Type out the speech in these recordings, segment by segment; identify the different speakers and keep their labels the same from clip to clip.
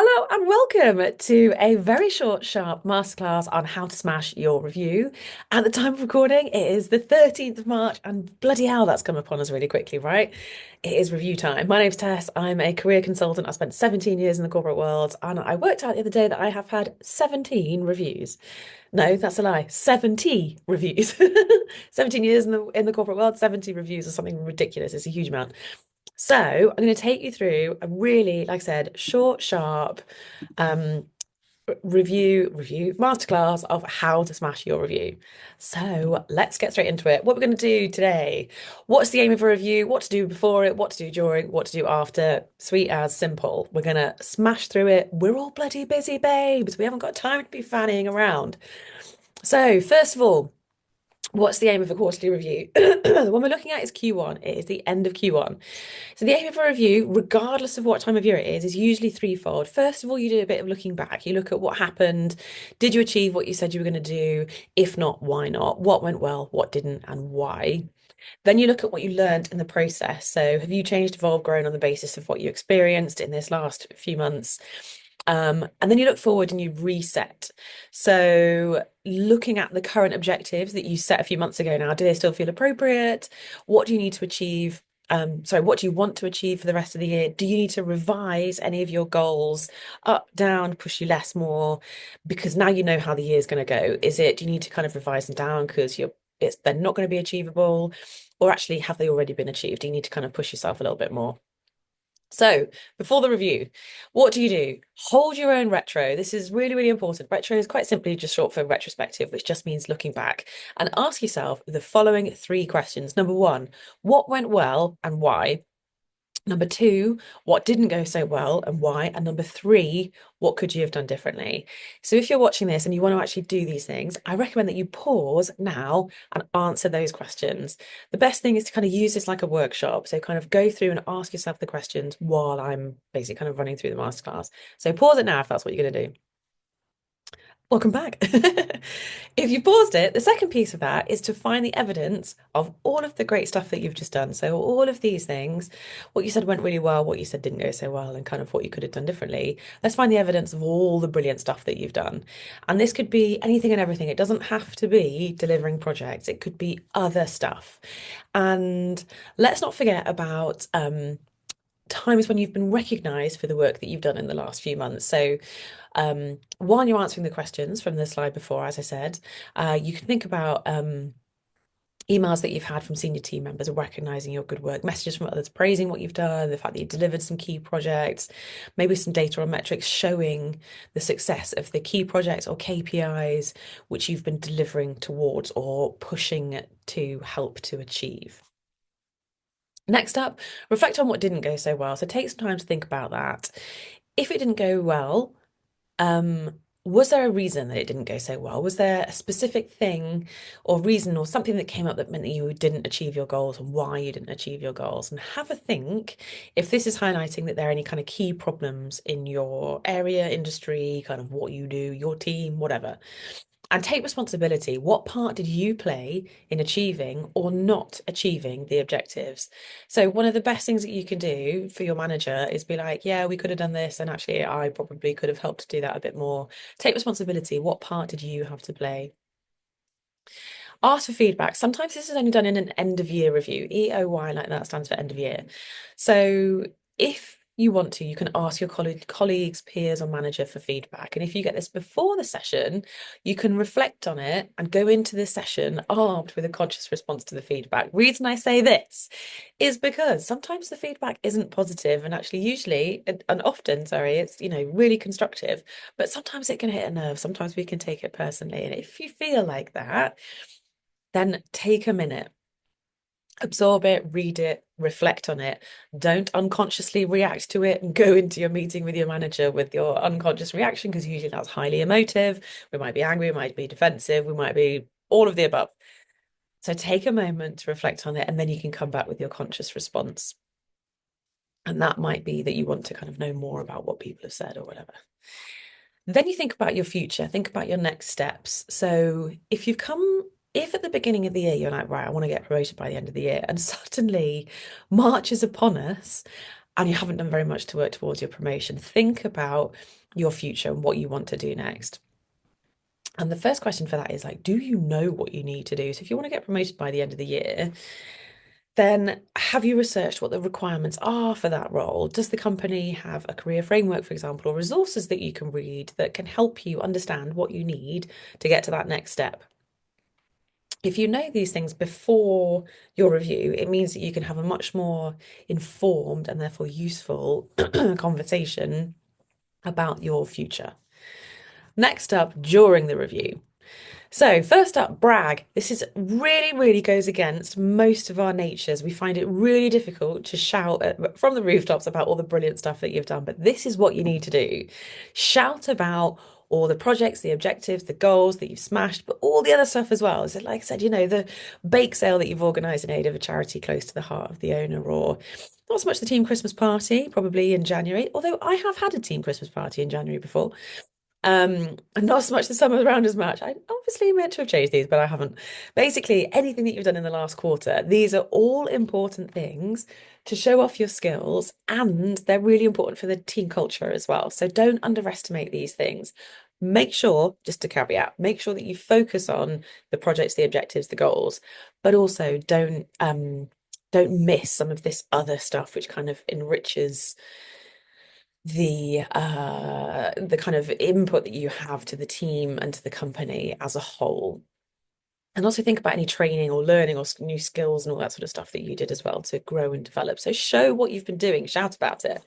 Speaker 1: Hello and welcome to a very short, sharp masterclass on how to smash your review. At the time of recording, it is the 13th of March, and bloody hell, that's come upon us really quickly, right? It is review time. My name's Tess. I'm a career consultant. I spent 17 years in the corporate world, and I worked out the other day that I have had 17 reviews. No, that's a lie. 70 reviews. 17 years in the corporate world, 70 reviews is something ridiculous. It's a huge amount. So I'm going to take you through a really, like I said, short, sharp um, review masterclass of how to smash your review. So let's get straight into it. What we're going to do today, what's the aim of a review, what to do before it, what to do during, what to do after. Sweet as simple. We're going to smash through it. We're all bloody busy, babes. We haven't got time to be fanning around. So first of all, what's the aim of a quarterly review? The one we're looking at is Q1. It is the end of Q1. So the aim of a review, regardless of what time of year it is usually threefold. First of all, you do a bit of looking back. You look at what happened. Did you achieve what you said you were going to do? If not, why not? What went well? What didn't? And why? Then you look at what you learned in the process. So have you changed, evolved, grown on the basis of what you experienced in this last few months? And then you look forward and you reset. So looking at the current objectives that you set a few months ago now, do they still feel appropriate? What do you need to achieve? Sorry, what do you want to achieve for the rest of the year? Do you need to revise any of your goals up, down, push you less, more? Because now you know how the year's going to go. Do you need to kind of revise them down because they're not going to be achievable? Or actually, have they already been achieved? Do you need to kind of push yourself a little bit more? So, before the review, what do? Hold your own retro. This is really, really important. Retro is quite simply just short for retrospective, which just means looking back. And ask yourself the following three questions. Number one, what went well and why? Number two, what didn't go so well and why? And number three, what could you have done differently? So if you're watching this and you want to actually do these things, I recommend that you pause now and answer those questions. The best thing is to kind of use this like a workshop. So kind of go through and ask yourself the questions while I'm basically kind of running through the masterclass. So pause it now if that's what you're going to do. Welcome back. If you paused it, the second piece of that is to find the evidence of all of the great stuff that you've just done. So, all of these things, what you said went really well, what you said didn't go so well, and kind of what you could have done differently. Let's find the evidence of all the brilliant stuff that you've done. And this could be anything and everything. It doesn't have to be delivering projects, it could be other stuff. And let's not forget about times when you've been recognized for the work that you've done in the last few months. So, while you're answering the questions from the slide before, as I said, you can think about emails that you've had from senior team members recognizing your good work, messages from others praising what you've done, the fact that you delivered some key projects, maybe some data or metrics showing the success of the key projects or KPIs which you've been delivering towards or pushing to help to achieve. Next up, reflect on what didn't go so well. So take some time to think about that. If it didn't go well, was there a reason that it didn't go so well? Was there a specific thing or reason or something that came up that meant that you didn't achieve your goals and why you didn't achieve your goals? And have a think if this is highlighting that there are any kind of key problems in your area, industry, kind of what you do, your team, whatever. And take responsibility. What part did you play in achieving or not achieving the objectives? So, one of the best things that you can do for your manager is be like, yeah, we could have done this, and actually, I probably could have helped to do that a bit more. Take responsibility. What part did you have to play? Ask for feedback. Sometimes this is only done in an end of year review. EOY, like that, stands for end of year. So, if you want to, you can ask your colleagues, peers, or manager for feedback. And if you get this before the session, you can reflect on it and go into the session armed with a conscious response to the feedback. Reason I say this is because sometimes the feedback isn't positive, and actually, usually and often, sorry, it's really constructive. But sometimes it can hit a nerve. Sometimes we can take it personally, and if you feel like that, then take a minute. Absorb it, read it, reflect on it. Don't unconsciously react to it and go into your meeting with your manager with your unconscious reaction, because usually that's highly emotive. We might be angry, we might be defensive, we might be all of the above. So take a moment to reflect on it, and then you can come back with your conscious response. And that might be that you want to kind of know more about what people have said or whatever. Then you think about your future, think about your next steps. So if at the beginning of the year you're like, right, I want to get promoted by the end of the year, and suddenly March is upon us and you haven't done very much to work towards your promotion. Think about your future and what you want to do next. And the first question for that is like, do you know what you need to do? So if you want to get promoted by the end of the year, then have you researched what the requirements are for that role? Does the company have a career framework, for example, or resources that you can read that can help you understand what you need to get to that next step? If you know these things before your review, it means that you can have a much more informed and therefore useful conversation about your future. Next up, during the review. So, first up, brag. This is really, really goes against most of our natures. We find it really difficult to shout from the rooftops about all the brilliant stuff that you've done, but this is what you need to do. Shout about all the projects, the objectives, the goals that you've smashed, but all the other stuff as well. So, like I said, the bake sale that you've organised in aid of a charity close to the heart of the owner, or not so much the team Christmas party, probably in January, although I have had a team Christmas party in January before. And not so much the summer rounders match. I obviously meant to have changed these, but I haven't. Basically, anything that you've done in the last quarter, these are all important things to show off your skills, and they're really important for the team culture as well. So don't underestimate these things. Make sure, just to caveat, make sure that you focus on the projects, the objectives, the goals, but also don't miss some of this other stuff which kind of enriches the kind of input that you have to the team and to the company as a whole. And also think about any training or learning or new skills and all that sort of stuff that you did as well to grow and develop. So show what you've been doing, shout about it.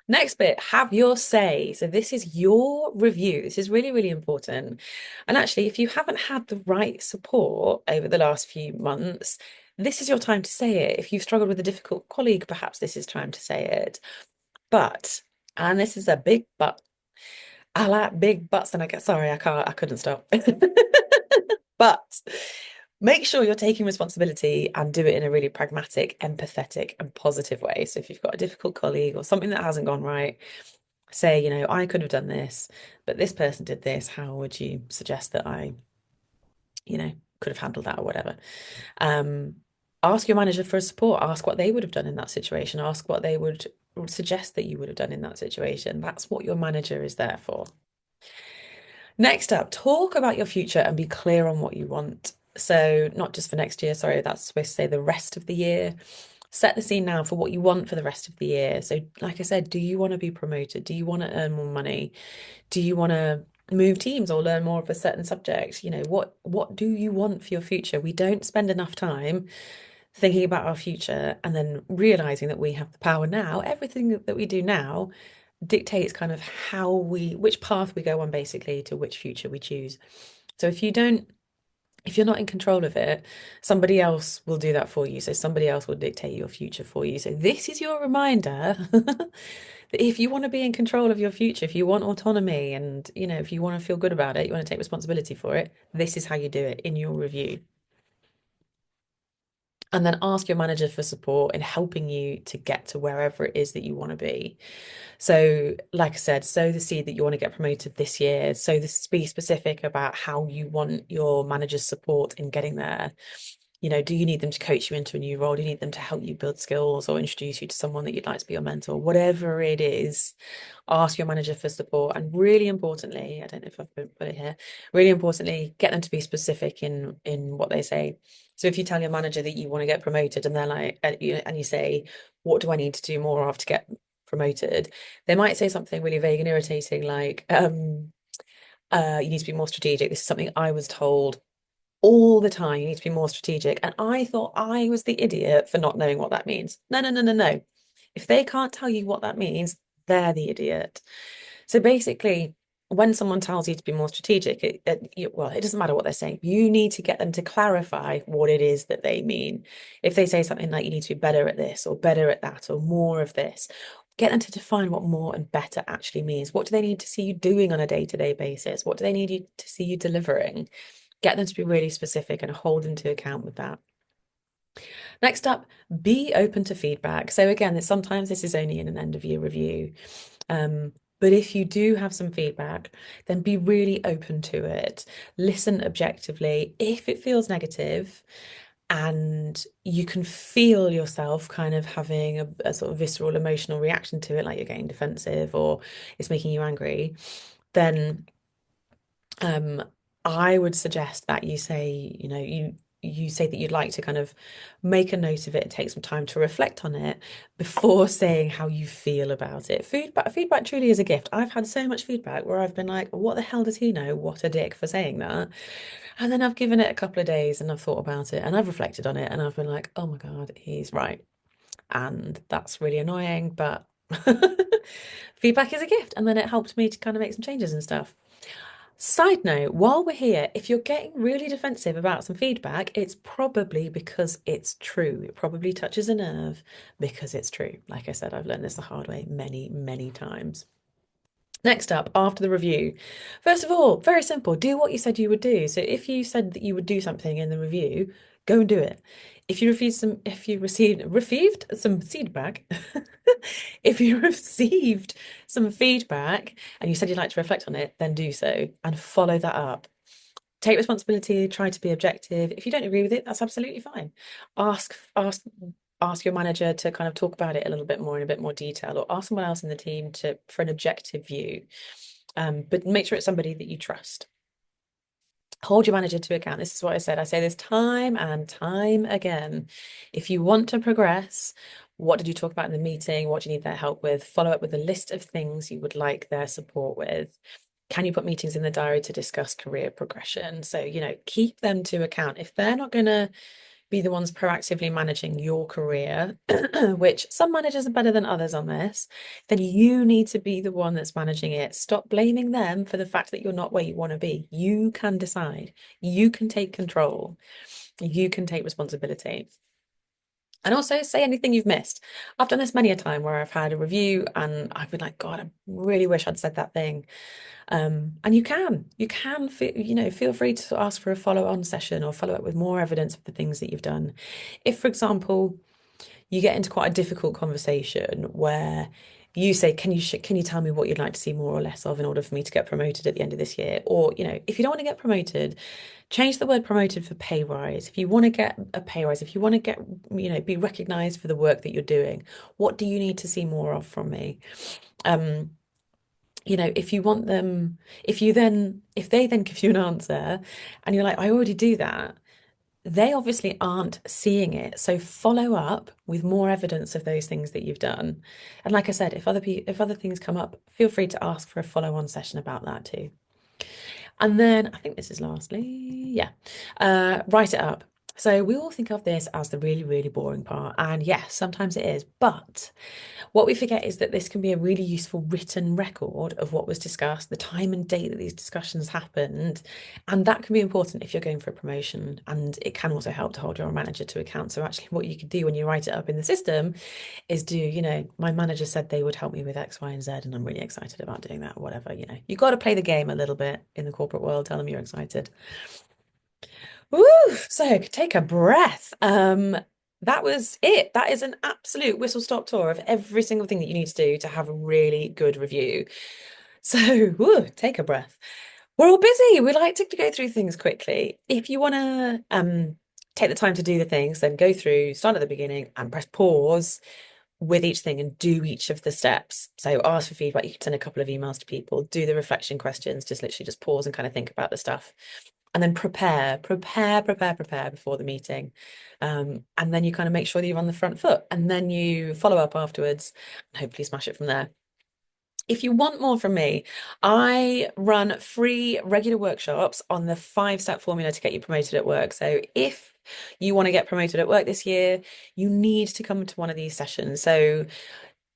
Speaker 1: Next bit, have your say. So this is your review. This is really, really important. And actually, if you haven't had the right support over the last few months, this is your time to say it. If you've struggled with a difficult colleague, perhaps this is time to say it. But, and this is a big but, I like big butts, and sorry, I couldn't stop. But make sure you're taking responsibility and do it in a really pragmatic, empathetic, and positive way. So if you've got a difficult colleague or something that hasn't gone right, say, I could have done this, but this person did this. How would you suggest that I, could have handled that or whatever? Um, Ask your manager for support. Ask what they would have done in that situation. Ask what they would suggest that you would have done in that situation. That's what your manager is there for. Next up, talk about your future and be clear on what you want. So, not just for next year, sorry, that's supposed to say the rest of the year. Set the scene now for what you want for the rest of the year. So, like I said, do you want to be promoted? Do you want to earn more money? Do you want to move teams or learn more of a certain subject? What do you want for your future? We don't spend enough time thinking about our future and then realizing that we have the power now. Everything that we do now dictates kind of which path we go on basically to which future we choose. So if you're not in control of it, somebody else will do that for you. So somebody else will dictate your future for you. So this is your reminder that if you want to be in control of your future, if you want autonomy and, if you want to feel good about it, you want to take responsibility for it, this is how you do it in your review. And then ask your manager for support in helping you to get to wherever it is that you want to be. So, like I said, sow the seed that you want to get promoted this year. So, be specific about how you want your manager's support in getting there. Do you need them to coach you into a new role? Do you need them to help you build skills or introduce you to someone that you'd like to be your mentor? Whatever it is, ask your manager for support. And really importantly, I don't know if I've put it here, really importantly, get them to be specific in what they say. So if you tell your manager that you want to get promoted and they're like, and you say, what do I need to do more of to get promoted? They might say something really vague and irritating like, you need to be more strategic. This is something I was told all the time. You need to be more strategic. And I thought I was the idiot for not knowing what that means. No, no, no, no, no. If they can't tell you what that means, they're the idiot. So basically, when someone tells you to be more strategic, it doesn't matter what they're saying. You need to get them to clarify what it is that they mean. If they say something like you need to be better at this or better at that or more of this, get them to define what more and better actually means. What do they need to see you doing on a day-to-day basis? What do they need to see you delivering? Get them to be really specific and hold them to account with that. Next up, be open to feedback. So again, sometimes this is only in an end of year review. But if you do have some feedback, then be really open to it. Listen objectively. If it feels negative, And you can feel yourself kind of having a sort of visceral emotional reaction to it, like you're getting defensive or it's making you angry, then um, I would suggest that you say, you say that you'd like to kind of make a note of it and take some time to reflect on it before saying how you feel about it. Feedback truly is a gift. I've had so much feedback where I've been like, what the hell does he know? What a dick for saying that. And then I've given it a couple of days and I've thought about it and I've reflected on it and I've been like, oh my God, he's right. And that's really annoying, but feedback is a gift. And then it helped me to kind of make some changes and stuff. Side note, while we're here, if you're getting really defensive about some feedback, it's probably because it's true. It probably touches a nerve because it's true. Like I said, I've learned this the hard way many, many times. Next up, after the review. First of all, very simple, do what you said you would do. So if you said that you would do something in the review, go and do it. If you received some feedback, if you received some feedback and you said you'd like to reflect on it, then do so and follow that up. Take responsibility, try to be objective. If you don't agree with it, that's absolutely fine. Ask your manager to kind of talk about it a little bit more in a bit more detail, or ask someone else in the team to for an objective view. But make sure it's somebody that you trust. Hold your manager to account. This is what I said. I say this time and time again. If you want to progress, what did you talk about in the meeting? What do you need their help with? Follow up with a list of things you would like their support with. Can you put meetings in the diary to discuss career progression? So, keep them to account. If they're not going to be the ones proactively managing your career, which some managers are better than others on this, then you need to be the one that's managing it. Stop blaming them for the fact that you're not where you want to be. You can decide, you can take control, you can take responsibility. And also say anything you've missed. I've done this many a time where I've had a review and I've been like, God, I really wish I'd said that thing. And you can feel free to ask for a follow-on session or follow up with more evidence of the things that you've done. If, for example, you get into quite a difficult conversation where you say, can you tell me what you'd like to see more or less of in order for me to get promoted at the end of this year? Or, if you don't want to get promoted, change the word promoted for pay rise. If you want to get a pay rise, if you want to get, be recognized for the work that you're doing, what do you need to see more of from me? Um, if you want them, if they then give you an answer and you're like, I already do that, they obviously aren't seeing it. So follow up with more evidence of those things that you've done. And like I said, if other things come up, feel free to ask for a follow-on session about that too. And then I think this is lastly, yeah, write it up. So we all think of this as the really, really boring part. And yes, sometimes it is. But what we forget is that this can be a really useful written record of what was discussed, the time and date that these discussions happened. And that can be important if you're going for a promotion. And it can also help to hold your manager to account. So actually what you could do when you write it up in the system is my manager said they would help me with X, Y, and Z, and I'm really excited about doing that, whatever, you got to play the game a little bit in the corporate world, tell them you're excited. Woo! So take a breath. That was it. That is an absolute whistle stop tour of every single thing that you need to do to have a really good review. So, woo, take a breath. We're all busy. We like to go through things quickly. If you want to take the time to do the things, then go through, start at the beginning and press pause with each thing and do each of the steps. So ask for feedback. You can send a couple of emails to people, do the reflection questions, just literally just pause and kind of think about the stuff. And then prepare before the meeting. And then you kind of make sure that you're on the front foot. And then you follow up afterwards and hopefully smash it from there. If you want more from me, I run free regular workshops on the 5-step formula to get you promoted at work. So if you want to get promoted at work this year, you need to come to one of these sessions. So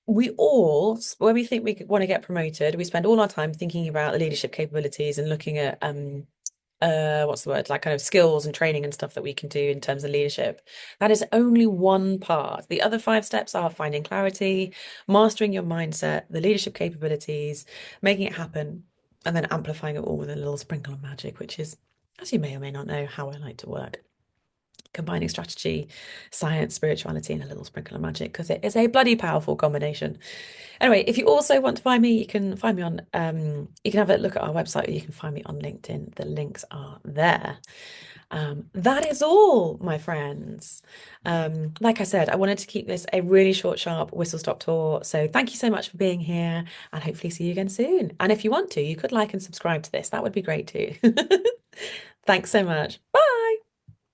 Speaker 1: we all, when we think we want to get promoted, we spend all our time thinking about the leadership capabilities and looking at what's the word, like kind of skills and training and stuff that we can do in terms of leadership. That is only one part. The other 5 steps are finding clarity, mastering your mindset, the leadership capabilities, making it happen, and then amplifying it all with a little sprinkle of magic, which is, as you may or may not know, how I like to work. combining strategy, science, spirituality, and a little sprinkle of magic because it is a bloody powerful combination. Anyway, if you also want to find me, you can find me on you can have a look at our website or you can find me on LinkedIn. The links are there. That is all, my friends. Like I said, I wanted to keep this a really short, sharp whistle stop tour. So thank you so much for being here and hopefully see you again soon. And if you want to, you could like and subscribe to this. That would be great too. Thanks so much. Bye.